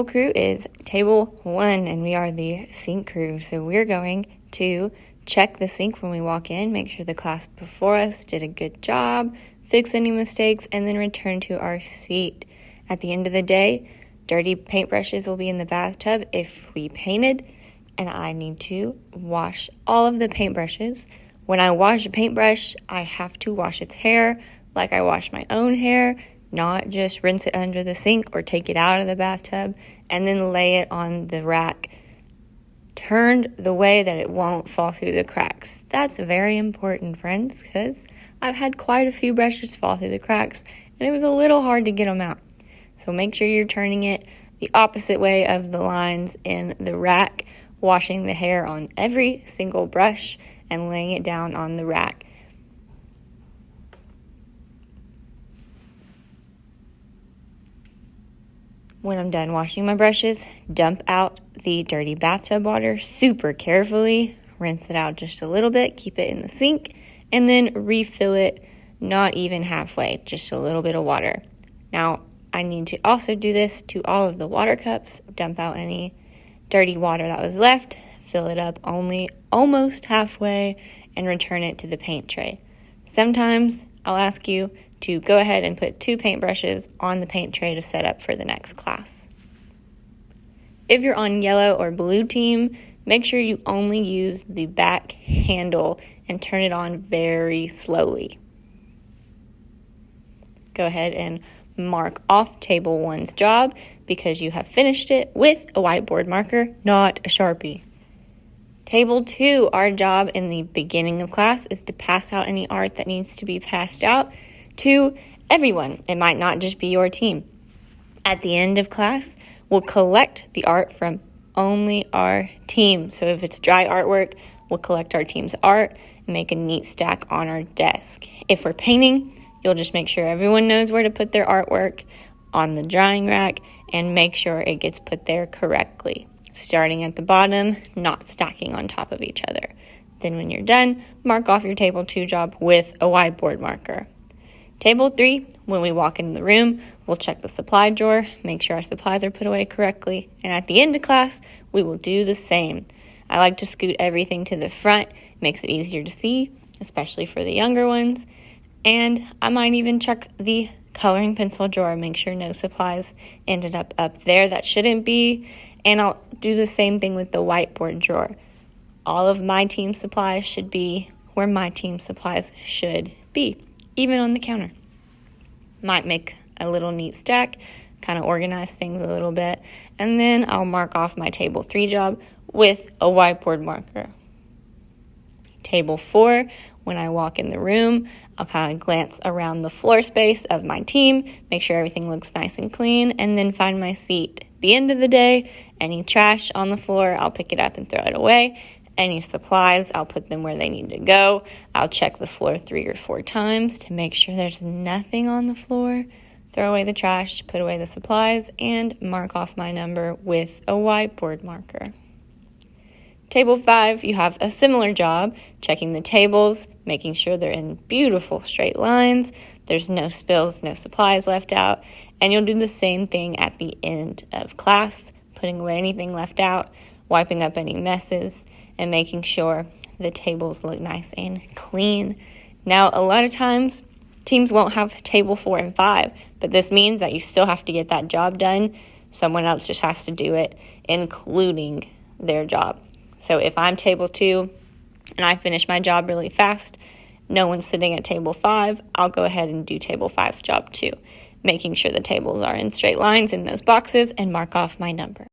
Crew is table 1, and we are the sink crew. So we're going to check the sink when we walk in, make sure the class before us did a good job, fix any mistakes, and then return to our seat. At the end of the day, dirty paintbrushes will be in the bathtub if we painted, and I need to wash all of the paintbrushes. When I wash a paintbrush, I have to wash its hair like I wash my own hair, not just rinse it under the sink or take it out of the bathtub and then lay it on the rack turned the way that it won't fall through the cracks. That's very important, friends, because I've had quite a few brushes fall through the cracks and it was a little hard to get them out. So make sure you're turning it the opposite way of the lines in the rack, washing the hair on every single brush and laying it down on the rack. When I'm done washing my brushes, dump out the dirty bathtub water super carefully, rinse it out just a little bit, keep it in the sink, and then refill it not even halfway, just a little bit of water. Now, I need to also do this to all of the water cups, dump out any dirty water that was left, fill it up only almost halfway, and return it to the paint tray. Sometimes I'll ask you to go ahead and put 2 paintbrushes on the paint tray to set up for the next class. If you're on yellow or blue team, make sure you only use the back handle and turn it on very slowly. Go ahead and mark off table 1's job because you have finished it with a whiteboard marker, not a Sharpie. Table 2, our job in the beginning of class is to pass out any art that needs to be passed out to everyone. It might not just be your team. At the end of class, we'll collect the art from only our team. So if it's dry artwork, we'll collect our team's art and make a neat stack on our desk. If we're painting, you'll just make sure everyone knows where to put their artwork on the drying rack and make sure it gets put there correctly, starting at the bottom, not stacking on top of each other. Then when you're done, mark off your table 2 job with a whiteboard marker. Table 3, when we walk into the room, we'll check the supply drawer, make sure our supplies are put away correctly, and at the end of class, we will do the same. I like to scoot everything to the front, makes it easier to see, especially for the younger ones, and I might even check the coloring pencil drawer, make sure no supplies ended up there that shouldn't be, and I'll do the same thing with the whiteboard drawer. All of my team supplies should be where my team supplies should be, even on the counter. Might make a little neat stack, kind of organize things a little bit, and then I'll mark off my table 3 job with a whiteboard marker. Table 4, when I walk in the room, I'll kind of glance around the floor space of my team, make sure everything looks nice and clean, and then find my seat. At the end of the day, any trash on the floor, I'll pick it up and throw it away. Any supplies, I'll put them where they need to go. I'll check the floor 3 or 4 times to make sure there's nothing on the floor. Throw away the trash, put away the supplies, and mark off my number with a whiteboard marker. Table 5, you have a similar job, checking the tables, making sure they're in beautiful straight lines, there's no spills, no supplies left out, and you'll do the same thing at the end of class, putting away anything left out, wiping up any messes, and making sure the tables look nice and clean. Now, a lot of times, teams won't have table 4 and 5, but this means that you still have to get that job done. Someone else just has to do it, including their job. So if I'm table 2 and I finish my job really fast, no one's sitting at table 5, I'll go ahead and do table 5's job too, making sure the tables are in straight lines in those boxes and mark off my number.